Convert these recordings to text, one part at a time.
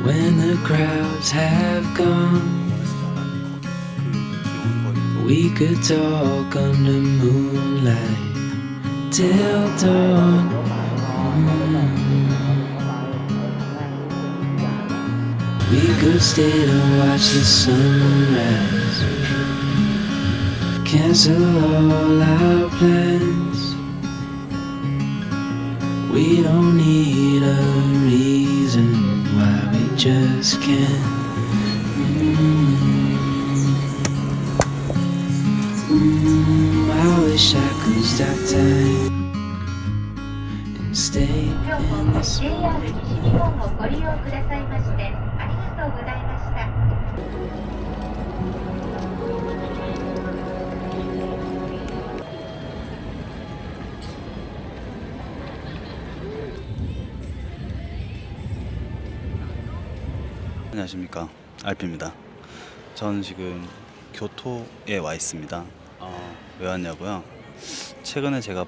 When the crowds have gone, we could talk under moonlight till dawn. We could stay to watch the sunrise, cancel all our plans. We don't need a reason why we just can't. I wish I could stop time and stay 今日 in も this JR 西日本をご利用くださいましてありがとうございました。 안녕하십니까, 알피입니다. 저는 지금 교토에 와 있습니다. 왜 왔냐고요? 최근에 제가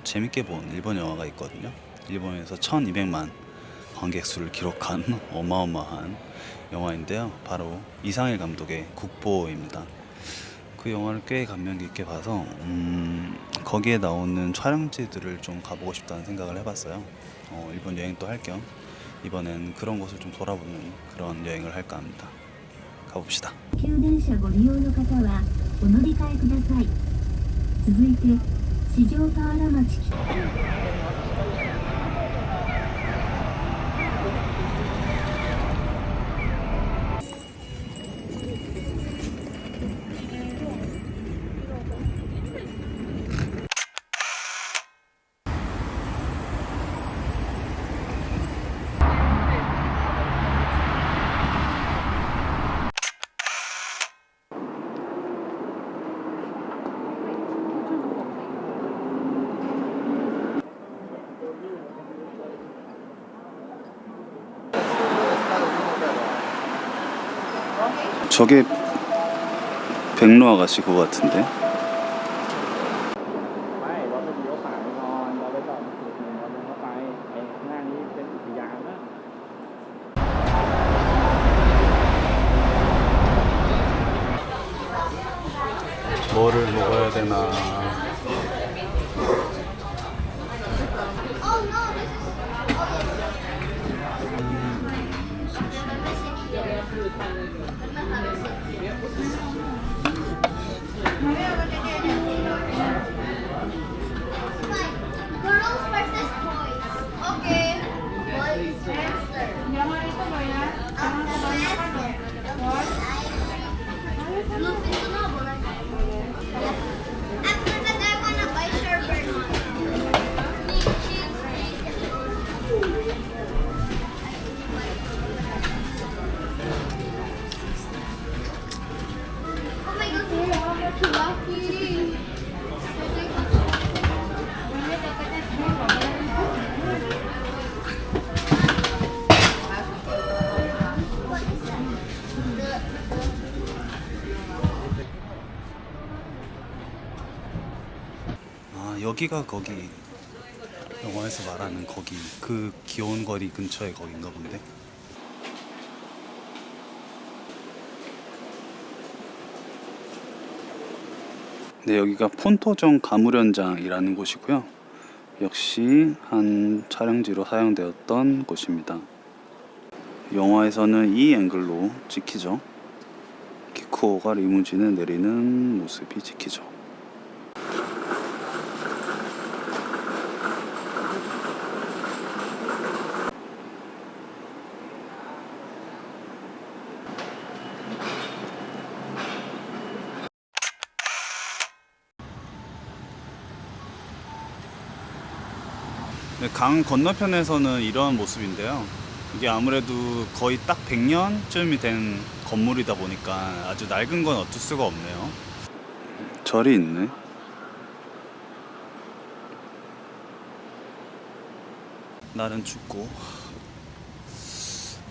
재밌게 본 일본 영화가 있거든요. 일본에서 1200만 관객 수를 기록한 어마어마한 영화인데요. 바로 이상일 감독의 국보입니다. 그 영화를 꽤 감명 깊게 봐서 거기에 나오는 촬영지들을 좀 가보고 싶다는 생각을 해봤어요. 일본 여행도 할 겸 이번엔 그런 곳을 좀 돌아보는 그런 여행을 할까 합니다. 가봅시다. 急電車ご利用の方はお乗り換えください。続いて四条河原町 저게 백로 아가씨 그거 같은데? 뭐를 먹어야 되나? Girls versus boys. Okay. Boys hamster. Look into novel. After that, I wanna buy sherbet. Oh my god, you're lucky. 여기가 거기 영화에서 말하는 거기 그 귀여운 거리 근처에 거긴가 본데. 네, 여기가 폰토정 가물현장이라는 곳이고요. 역시 한 촬영지로 사용되었던 곳입니다. 영화에서는 이 앵글로 찍히죠. 키쿠오가 리무진을 내리는 모습이 찍히죠. 네, 강 건너편에서는 이런 모습인데요. 이게 아무래도 거의 딱 100년쯤이 된 건물이다 보니까 아주 낡은 건 어쩔 수가 없네요. 절이 있네. 날은 춥고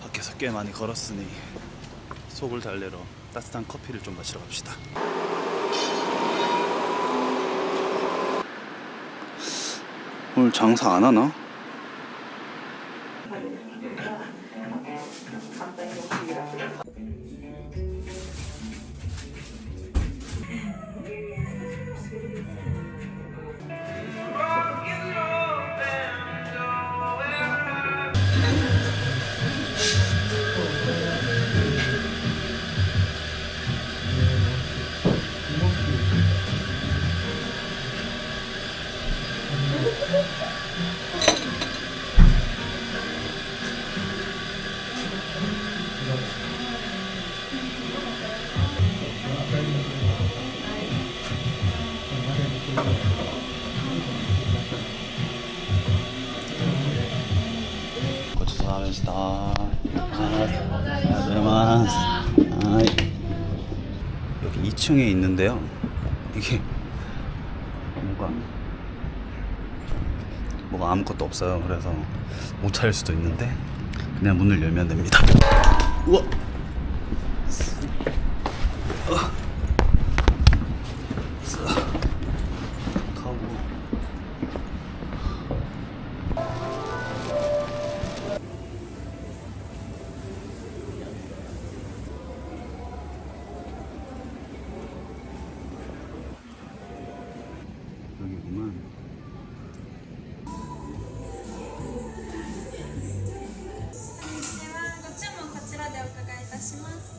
밖에서 꽤 많이 걸었으니 속을 달래러 따뜻한 커피를 좀 마시러 갑시다. 오늘 장사 안 하나? ごちそうさまでした。ありがとうございます。はい。여기 2층에 있는데요. 이게 뭐가 아무것도 없어요. 그래서 못 찾을 수도 있는데 그냥 문을 열면 됩니다. 우와. 여기구만. ご注文こちらでお伺いいたします。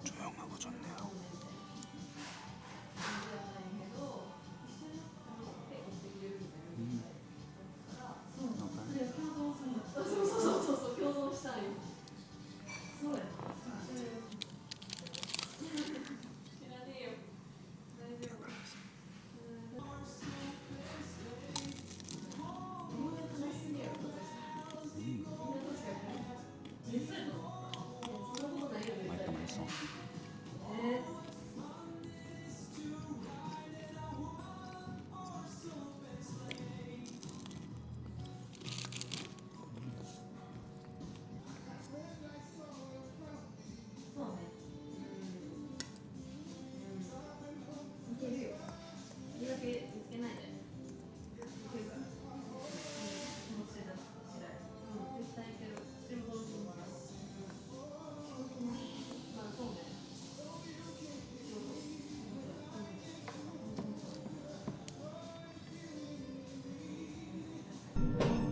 조용하고 좋네요. 맛있다, 맛있어.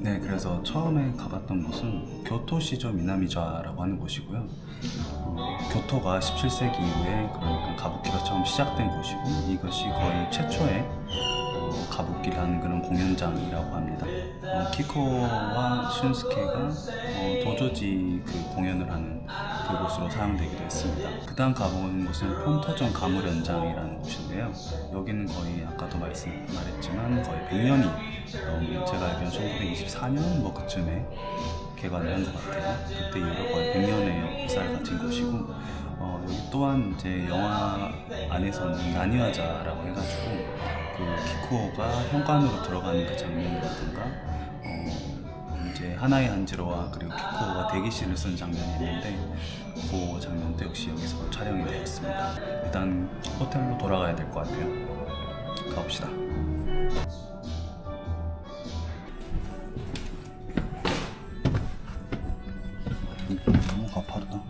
네, 그래서 처음에 가봤던 곳은 교토시조 미나미좌라고 하는 곳이고요. 교토가 17세기 이후에 그러니까 가부키가 처음 시작된 곳이고 이것이 거의 최초의 가부키라는 그런 공연장이라고 합니다. 키코와 슌스케가 도조지 그 공연을 하는 그곳으로 사용되기도 했습니다. 그 다음 가본 곳은 폰토전 가물연장이라는 곳인데요. 여기는 거의 아까도 말했지만 거의 100년이 제가 알기로는 1924년 뭐 그쯤에 개관을 한 것 같아요. 그때 이후로 거의 100년의 역사를 가진 곳이고 여기 또한 이제 영화 안에서는 나니와자라고 해가지고 그 키코가 현관으로 들어가는 그 장면이라든가 이제 하나의 한지로와 그리고 키코가 대기실을 쓴 장면이 있는데 그 장면도 역시 여기서 촬영이 되었습니다. 일단 호텔로 돌아가야 될 것 같아요. 가봅시다. 너무 가파르다.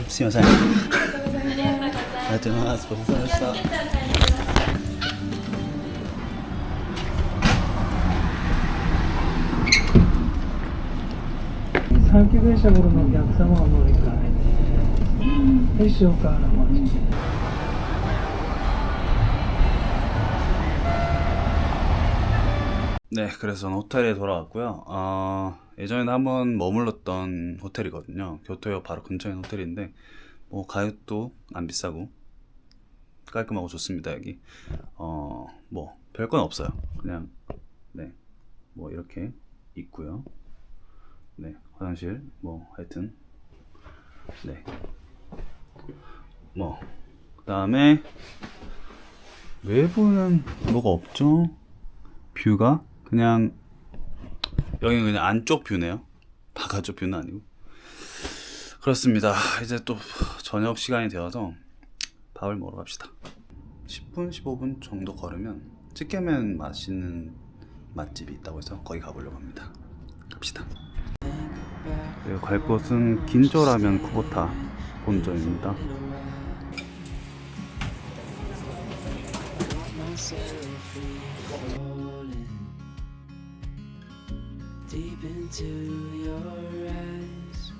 すいません。ありがとうございます。ごちそうさまでした。三気電車ごろのお客様を乗り換え、石岡原町。 네, 그래서 호텔에 돌아왔고요. 예전에 한번 머물렀던 호텔이거든요. 교토역 바로 근처에 있는 호텔인데 뭐 가격도 안 비싸고 깔끔하고 좋습니다. 여기 뭐 별건 없어요. 그냥 네, 뭐 이렇게 있고요. 네, 화장실 뭐 하여튼 네, 뭐 그다음에 외부는 뭐가 없죠. 뷰가 그냥 여기는 그냥 안쪽 뷰네요. 바깥쪽 뷰는 아니고. 그렇습니다. 이제 또 저녁 시간이 되어서 밥을 먹으러 갑시다. 10분, 15분 정도 걸으면 찌개면 맛있는 맛집이 있다고 해서 거기 가보려고 합니다. 갑시다. 갈 곳은 긴조라면 쿠보타 본점입니다. Deep into your eyes.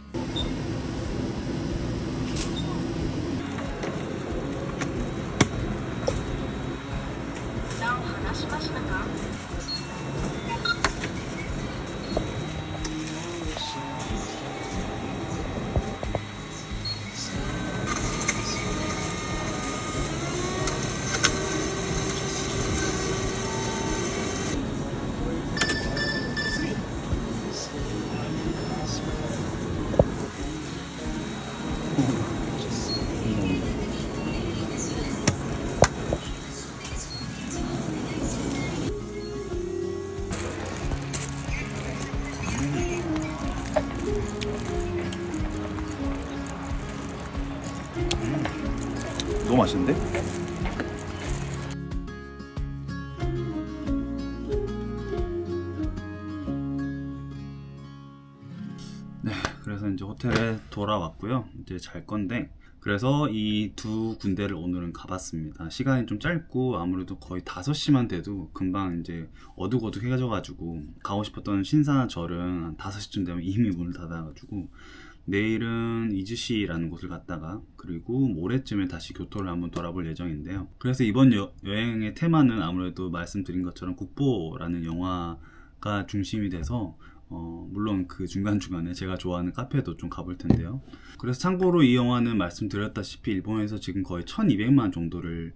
너무 맛있는데? 네, 그래서 이제 호텔에 돌아왔고요. 이제 잘 건데, 그래서 이 두 군데를 오늘은 가봤습니다. 시간이 좀 짧고 아무래도 거의 5시만 돼도 금방 이제 어둑어둑해져가지고 가고 싶었던 신사절은 한 5시쯤 되면 이미 문을 닫아가지고 내일은 이즈시라는 곳을 갔다가 그리고 모레쯤에 다시 교토를 한번 돌아볼 예정인데요. 그래서 이번 여행의 테마는 아무래도 말씀드린 것처럼 국보라는 영화가 중심이 돼서 물론 그 중간중간에 제가 좋아하는 카페도 좀 가볼 텐데요. 그래서 참고로 이 영화는 말씀드렸다시피 일본에서 지금 거의 1200만 정도를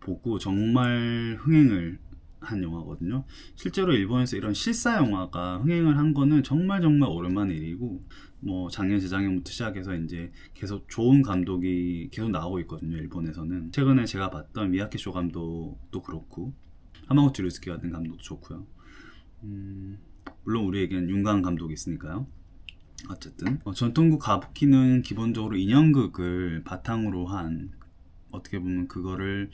보고 정말 흥행을 한 영화거든요. 실제로 일본에서 이런 실사 영화가 흥행을 한 거는 정말 오랜만의 일이고, 뭐 작년 재작년부터 시작해서 이제 계속 좋은 감독이 계속 나오고 있거든요. 일본에서는 최근에 제가 봤던 미야케쇼 감독도 그렇고 하마구치 류스케 같은 감독도 좋고요. 물론 우리에겐 윤광 감독이 있으니까요. 어쨌든 전통국 가부키는 기본적으로 인형극을 바탕으로 한, 어떻게 보면 그거를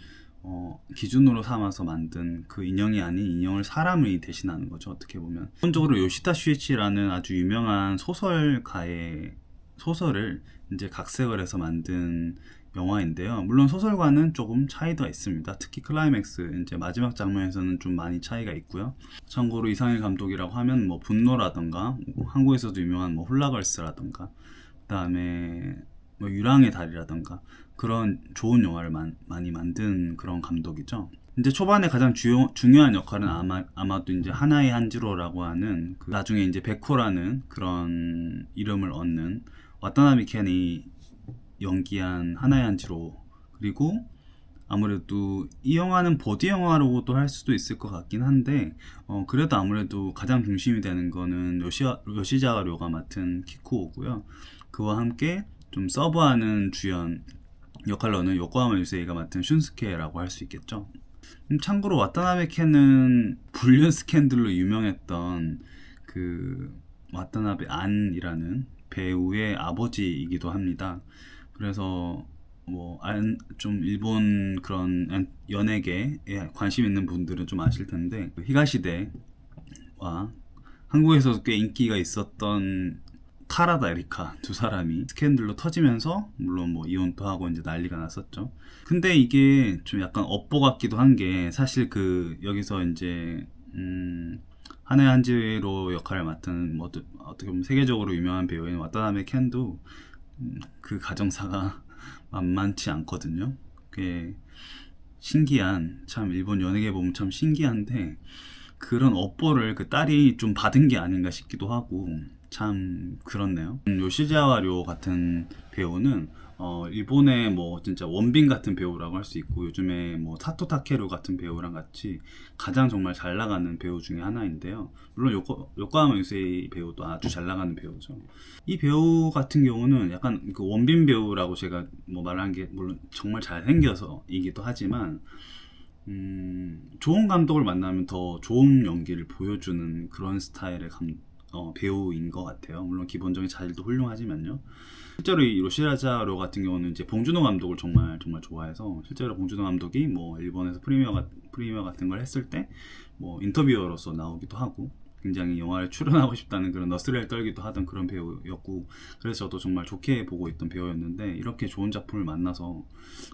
기준으로 삼아서 만든 그 인형이 아닌 인형을 사람이 대신하는 거죠. 어떻게 보면 기본적으로 요시다 슈이치라는 아주 유명한 소설가의 소설을 이제 각색을 해서 만든 영화인데요. 물론 소설과는 조금 차이가 있습니다. 특히 클라이맥스 이제 마지막 장면에서는 좀 많이 차이가 있고요. 참고로 이상일 감독이라고 하면 뭐 분노라던가, 한국에서도 유명한 뭐 홀라걸스라던가, 그 다음에 뭐 유랑의 달이라던가 그런 좋은 영화를 많이 만든 그런 감독이죠. 이제 초반에 가장 중요한 역할은 아마도 이제 하나의 한지로라고 하는 나중에 이제 백호라는 그런 이름을 얻는 와타나베 켄이 연기한 하나의 한지로, 그리고 아무래도 이 영화는 보디 영화로도 할 수도 있을 것 같긴 한데 그래도 아무래도 가장 중심이 되는 거는 요시자와 료가 맡은 키쿠오고요. 그와 함께 좀 서브하는 주연 역할로는 요코하마 유세이가 맡은 슌스케라고 할 수 있겠죠. 참고로 와타나베 켄은 불륜 스캔들로 유명했던 그 와타나베 안이라는 배우의 아버지이기도 합니다. 그래서 뭐 좀 일본 그런 연예계에 관심 있는 분들은 좀 아실 텐데, 히가시대와 한국에서도 꽤 인기가 있었던 카라다 에리카 두 사람이 스캔들로 터지면서 물론 뭐 이혼도 하고 이제 난리가 났었죠. 근데 이게 좀 약간 업보 같기도 한 게, 사실 그 여기서 이제 하나의 한지로 역할을 맡은 뭐 어떻게 보면 세계적으로 유명한 배우인 와타나베 켄도 그 가정사가 만만치 않거든요. 꽤 신기한, 참 일본 연예계 보면 참 신기한데 그런 업보를 그 딸이 좀 받은 게 아닌가 싶기도 하고 참 그렇네요. 요시자와 료 같은 배우는 일본의 뭐 진짜 원빈 같은 배우라고 할 수 있고, 요즘에 뭐 사토 타케루 같은 배우랑 같이 가장 정말 잘 나가는 배우 중에 하나인데요. 물론 요코하마 유세이 배우도 아주 잘 나가는 배우죠. 이 배우 같은 경우는 약간 그 원빈 배우라고 제가 뭐 말한 게 물론 정말 잘생겨서이기도 하지만 좋은 감독을 만나면 더 좋은 연기를 보여주는 그런 스타일의 배우인 것 같아요. 물론 기본적인 자질도 훌륭하지만요. 실제로 이 요시라자로 같은 경우는 이제 봉준호 감독을 정말 좋아해서 실제로 봉준호 감독이 뭐 일본에서 프리미어 같은 걸 했을 때 뭐 인터뷰어로서 나오기도 하고 굉장히 영화를 출연하고 싶다는 그런 너스레를 떨기도 하던 그런 배우였고, 그래서 저도 정말 좋게 보고 있던 배우였는데 이렇게 좋은 작품을 만나서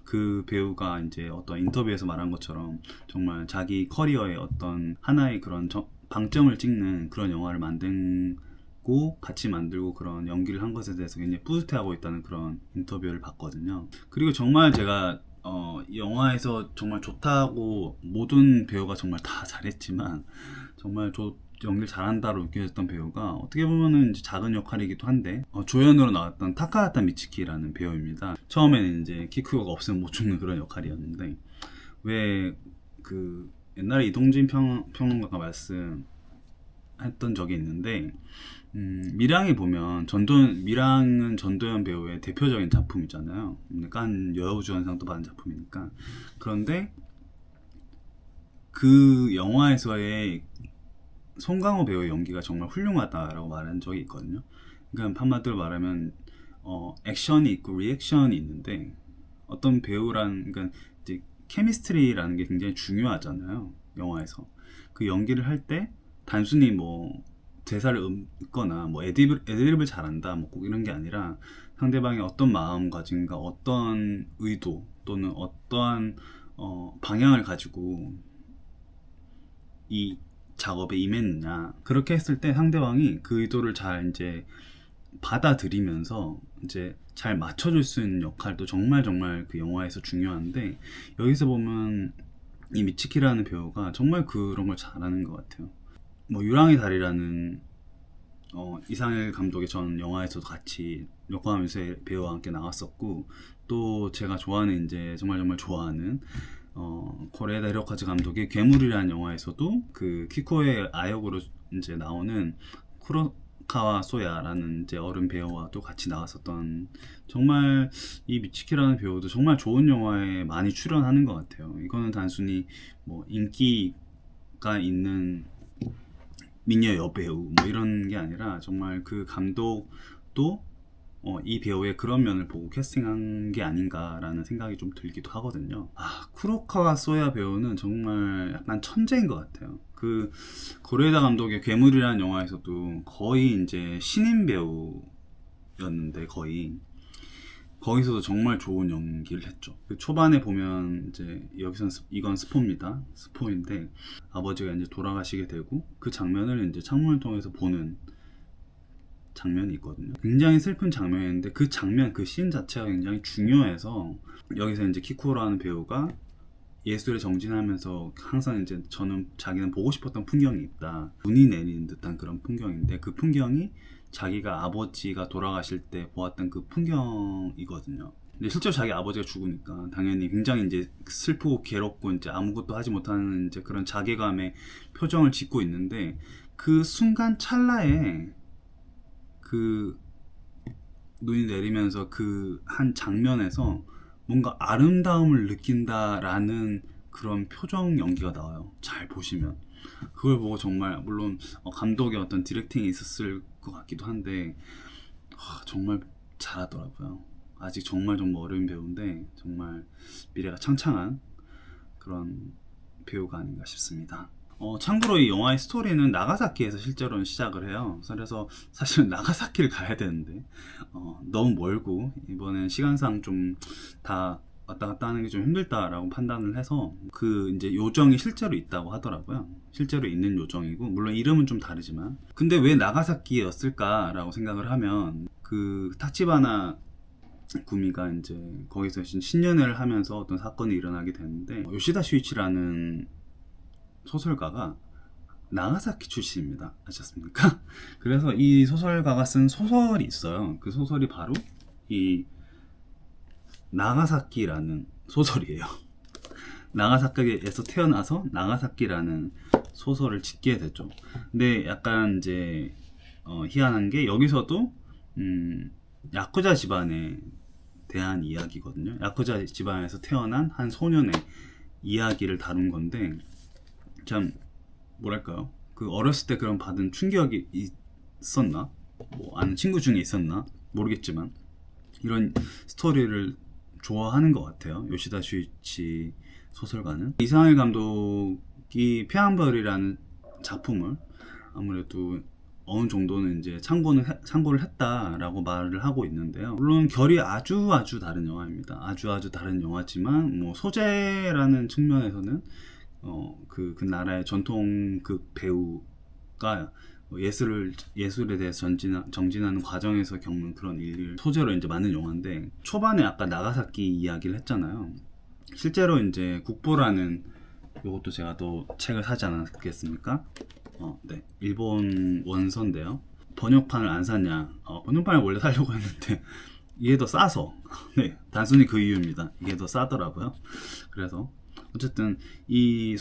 그 배우가 이제 어떤 인터뷰에서 말한 것처럼 정말 자기 커리어의 어떤 하나의 그런 방점을 찍는 그런 영화를 만들고 같이 만들고 그런 연기를 한 것에 대해서 굉장히 뿌듯해하고 있다는 그런 인터뷰를 봤거든요. 그리고 정말 제가 영화에서 정말 좋다고 모든 배우가 정말 다 잘했지만 정말 연기를 잘한다로 느껴졌던 배우가 어떻게 보면은 이제 작은 역할이기도 한데 조연으로 나왔던 타카하타 미츠키라는 배우입니다. 처음에는 이제 키쿠요가 없으면 못 죽는 그런 역할이었는데 왜 그 옛날에 이동진 평론가가 말씀했던 적이 있는데 밀양에 보면 밀양은 전도연 배우의 대표적인 작품이잖아요. 깐 여우주연상도 받은 작품이니까. 그런데 그 영화에서의 송강호 배우의 연기가 정말 훌륭하다라고 말한 적이 있거든요. 그러니까 한마디로 말하면 액션이 있고 리액션이 있는데 어떤 그러니까 이제 케미스트리라는 게 굉장히 중요하잖아요. 영화에서 그 연기를 할 때 단순히 뭐 대사를 읊거나 뭐 애드립을 잘한다 뭐 꼭 이런 게 아니라 상대방의 어떤 마음가짐과 어떤 의도 또는 어떠한 방향을 가지고 이 작업에 임했느냐, 그렇게 했을 때 상대방이 그 의도를 잘 이제 받아들이면서 이제 잘 맞춰줄 수 있는 역할도 정말 그 영화에서 중요한데, 여기서 보면 이 미츠키라는 배우가 정말 그런 걸 잘하는 것 같아요. 뭐 유랑의 달이라는 이상일 감독의 전 영화에서도 같이 요코하마의 배우와 함께 나왔었고, 또 제가 좋아하는 이제 정말 좋아하는 고레에다 히로카즈 감독의 괴물이라는 영화에서도 그 키코의 아역으로 이제 나오는 쿠로카와 소야라는 이제 어른 배우와도 같이 나왔었던, 정말 이 미츠키라는 배우도 정말 좋은 영화에 많이 출연하는 것 같아요. 이거는 단순히 뭐 인기가 있는 미녀 여배우 뭐 이런 게 아니라 정말 그 감독도 이 배우의 그런 면을 보고 캐스팅한 게 아닌가라는 생각이 좀 들기도 하거든요. 쿠로카와 소야 배우는 정말 약간 천재인 것 같아요. 그 고레에다 감독의 괴물이라는 영화에서도 거의 이제 신인 배우였는데 거기서도 정말 좋은 연기를 했죠. 그 초반에 보면 이제 여기선 이건 스포입니다. 스포인데 아버지가 이제 돌아가시게 되고 그 장면을 이제 창문을 통해서 보는 장면이 있거든요. 굉장히 슬픈 장면인데 그 씬 자체가 굉장히 중요해서, 여기서 이제 키쿠라는 배우가 예술에 정진하면서 항상 이제 자기는 보고 싶었던 풍경이 있다. 눈이 내리는 듯한 그런 풍경인데 그 풍경이 자기가 아버지가 돌아가실 때 보았던 그 풍경이거든요. 근데 실제로 자기 아버지가 죽으니까 당연히 굉장히 이제 슬프고 괴롭고 이제 아무것도 하지 못하는 이제 그런 자괴감의 표정을 짓고 있는데, 그 순간 찰나에 그 눈이 내리면서 그 한 장면에서 뭔가 아름다움을 느낀다라는 그런 표정 연기가 나와요. 잘 보시면 그걸 보고 정말, 물론 감독의 어떤 디렉팅이 있었을 것 같기도 한데 정말 잘하더라고요. 아직 정말 어린 배우인데 정말 미래가 창창한 그런 배우가 아닌가 싶습니다. 참고로 이 영화의 스토리는 나가사키에서 실제로는 시작을 해요. 그래서 사실은 나가사키를 가야 되는데 너무 멀고 이번엔 시간상 좀 다 왔다 갔다 하는 게 좀 힘들다라고 판단을 해서 그 이제 요정이 실제로 있다고 하더라고요. 실제로 있는 요정이고, 물론 이름은 좀 다르지만. 근데 왜 나가사키였을까라고 생각을 하면 그 타치바나 구미가 이제 거기서 신년회를 하면서 어떤 사건이 일어나게 되는데, 요시다 슈이치라는 소설가가 나가사키 출신입니다. 아셨습니까? 그래서 이 소설가가 쓴 소설이 있어요. 그 소설이 바로 이 나가사키라는 소설이에요. 나가사키에서 태어나서 나가사키라는 소설을 짓게 됐죠. 근데 약간 이제 희한한 게, 여기서도 야쿠자 집안에 대한 이야기거든요. 야쿠자 집안에서 태어난 한 소년의 이야기를 다룬 건데, 참 뭐랄까요, 그 어렸을 때 그런 받은 충격이 봤었나? 뭐 아는 친구 중에 있었나? 모르겠지만 이런 스토리를 좋아하는 것 같아요. 요시다 슈이치 소설가는. 이상일 감독이 폐암별이라는 작품을 아무래도 어느 정도는 이제 참고를 했다라고 말을 하고 있는데요. 물론 결이 아주 다른 영화입니다. 아주 다른 영화지만 뭐 소재라는 측면에서는 그 나라의 전통극 배우가 예술에 대해서 정진하는 과정에서 겪는 그런 일을 소재로 이제 만든 영화인데, 초반에 아까 나가사키 이야기를 했잖아요. 실제로 이제 국보라는, 이것도 제가 또 책을 사지 않았겠습니까? 네, 일본 원서인데요. 번역판을 안 샀냐? 번역판을 원래 사려고 했는데 이게 더 싸서 네, 단순히 그 이유입니다. 이게 더 싸더라고요. 그래서 어쨌든 이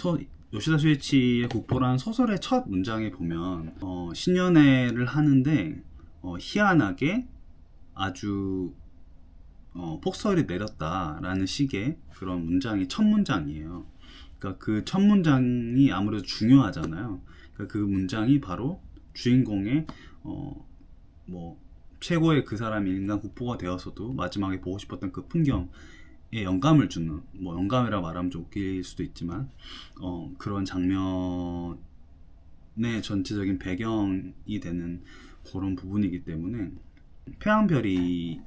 요시다 슈이치의 국보라는 소설의 첫 문장에 보면 신년회를 하는데 희한하게 아주 폭설이 내렸다라는 식의 그런 문장이 첫 문장이에요. 그러니까 그 첫 문장이 아무래도 중요하잖아요. 그러니까 그 문장이 바로 주인공의 뭐 최고의 그 사람이 인간 국보가 되어서도 마지막에 보고 싶었던 그 풍경에 영감을 주는, 뭐 영감이라 말하면 좀 웃길 수도 있지만 그런 장면의 전체적인 배경이 되는 그런 부분이기 때문에, 폐암별이를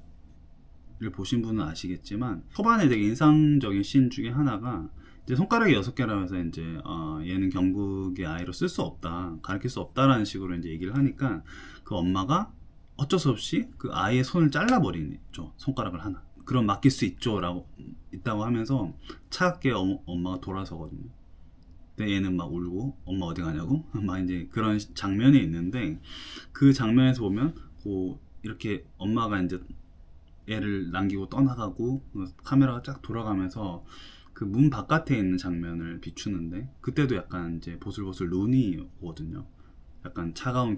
보신 분은 아시겠지만 초반에 되게 인상적인 씬 중에 하나가 이제 손가락이 6개라고 해서 이제 얘는 경북의 아이로 쓸 수 없다, 가르칠 수 없다라는 식으로 이제 얘기를 하니까 그 엄마가 어쩔 수 없이 그 아이의 손을 잘라버리죠. 손가락을 하나. 그럼 맡길 수 있다고 하면서 차갑게 엄마가 돌아서거든요. 근데 얘는 막 울고 엄마 어디 가냐고 막 이제 그런 장면이 있는데, 그 장면에서 보면 이렇게 엄마가 이제 애를 남기고 떠나가고 카메라가 쫙 돌아가면서 그 문 바깥에 있는 장면을 비추는데, 그때도 약간 이제 보슬보슬 눈이 오거든요. 약간 차가운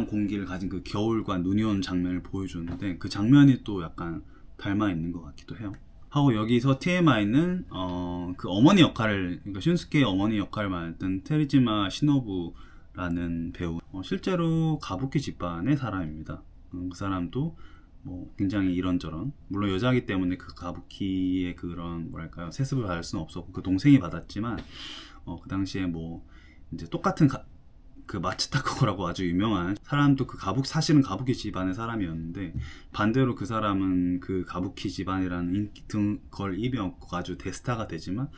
공기를 가진 그 겨울과 눈이 오는 장면을 보여주는데, 그 장면이 또 약간 닮아 있는 것 같기도 해요. 하고 여기서 TMI는 그 어머니 역할을, 그러니까 슌스케의 어머니 역할을 맡은 테리지마 시노부라는 배우, 실제로 가부키 집안의 사람입니다. 그 사람도 뭐 굉장히 이런저런, 물론 여자이기 때문에 그 가부키의 그런 뭐랄까요, 세습을 받을 수는 없었고 그 동생이 받았지만 그 당시에 뭐 이제 똑같은 그 마츠타코라고 아주 유명한 사람도 사실은 가부키 집안의 사람이었는데, 반대로 그 사람은 그 가부키 집안이라는 인기 걸 입었고 아주 대스타가 되지만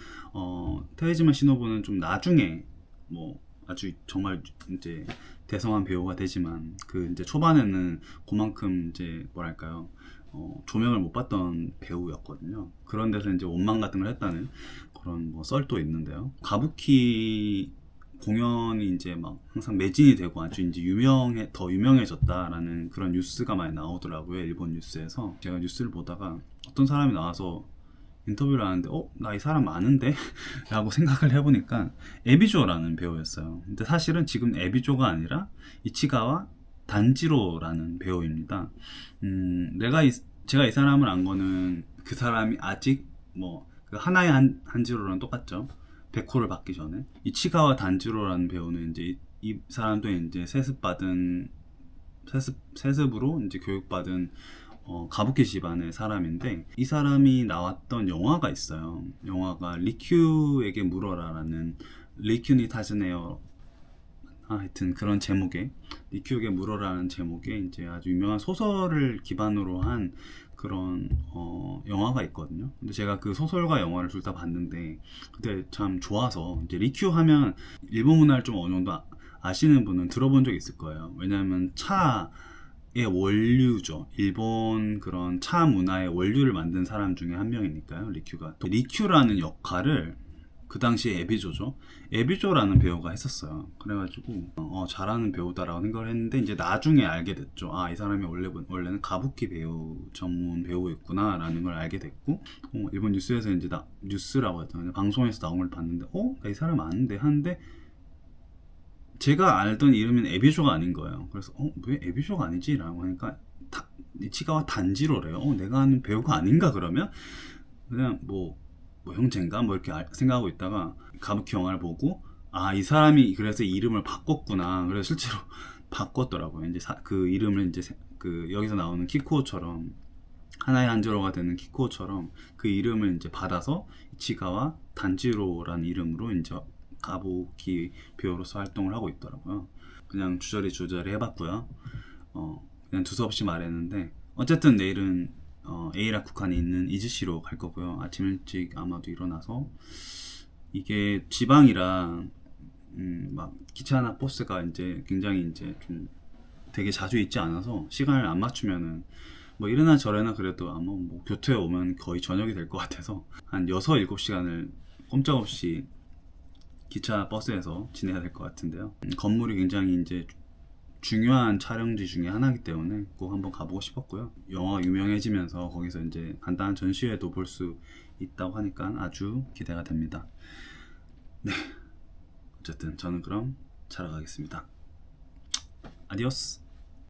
테이지마 시노부는 좀 나중에 뭐 아주 정말 이제 대성한 배우가 되지만, 그 이제 초반에는 그만큼 이제 뭐랄까요, 조명을 못 받던 배우였거든요. 그런 데서 이제 원망 같은 걸 했다는 그런 뭐 썰도 있는데요. 가부키 공연이 이제 막 항상 매진이 되고 아주 이제 더 유명해졌다라는 그런 뉴스가 많이 나오더라고요. 일본 뉴스에서. 제가 뉴스를 보다가 어떤 사람이 나와서 인터뷰를 하는데 나 이 사람 아는데? 라고 생각을 해보니까 에비조라는 배우였어요. 근데 사실은 지금 에비조가 아니라 이치가와 단지로라는 배우입니다. 제가 이 사람을 안 거는 그 사람이 아직 뭐 그 하나의 한지로랑 똑같죠. 백호를 받기 전에. 이치가와 단지로라는 배우는 이제 이 사람도 이제 세습으로 이제 교육받은 가부키 집안의 사람인데, 이 사람이 나왔던 영화가 있어요. 영화가 리큐에게 물어라라는, 리큐니 타즈네요, 하여튼 그런 제목의, 리큐에게 물어라는 제목의 이제 아주 유명한 소설을 기반으로 한 그런 영화가 있거든요. 근데 제가 그 소설과 영화를 둘 다 봤는데 그때 참 좋아서, 이제 리큐 하면 일본 문화를 좀 어느 정도 아시는 분은 들어본 적이 있을 거예요. 왜냐하면 차의 원류죠. 일본 그런 차 문화의 원류를 만든 사람 중에 한 명이니까요, 리큐가. 또 리큐라는 역할을 그 당시에 에비조라는 배우가 했었어요. 그래가지고 잘하는 배우다라고 생각을 했는데, 이제 나중에 알게 됐죠. 이 사람이 원래는 가부키 배우 전문 배우였구나 라는 걸 알게 됐고, 일본 뉴스에서 이제 뉴스라고 했잖아요. 방송에서 나온 걸 봤는데 나 이 사람 아는데 하는데, 제가 알던 이름은 에비조가 아닌 거예요. 그래서 왜 에비조가 아니지? 라고 하니까 이치가와 단지로래요. 내가 아는 배우가 아닌가 그러면? 그냥 뭐 형제인가? 뭐 이렇게 생각하고 있다가 가부키 영화를 보고 이 사람이 그래서 이름을 바꿨구나. 그래서 실제로 바꿨더라고요. 이제 그 이름을 이제 그 여기서 나오는 키쿠오처럼 하나의 한자로가 되는 키쿠오처럼 그 이름을 이제 받아서 이치가와 단지로라는 이름으로 이제 가부키 배우로서 활동을 하고 있더라고요. 그냥 주저리 해봤고요. 그냥 두서없이 말했는데 어쨌든 내일은 에이라쿠칸에 있는 이즈시로 갈 거고요. 아침 일찍 아마도 일어나서 이게 지방이라 막 기차나 버스가 이제 굉장히 이제 좀 되게 자주 있지 않아서 시간을 안 맞추면은 뭐 이래나 저래나 그래도 아마 뭐 교토에 오면 거의 저녁이 될 것 같아서 한 6, 7시간을 꼼짝없이 기차 버스에서 지내야 될 것 같은데요. 건물이 굉장히 이제 중요한 촬영지 중에 하나이기 때문에 꼭 한번 가보고 싶었고요. 영화가 유명해지면서 거기서 이제 간단한 전시회도 볼 수 있다고 하니까 아주 기대가 됩니다. 네, 어쨌든 저는 그럼 자러 가겠습니다. 아디오스.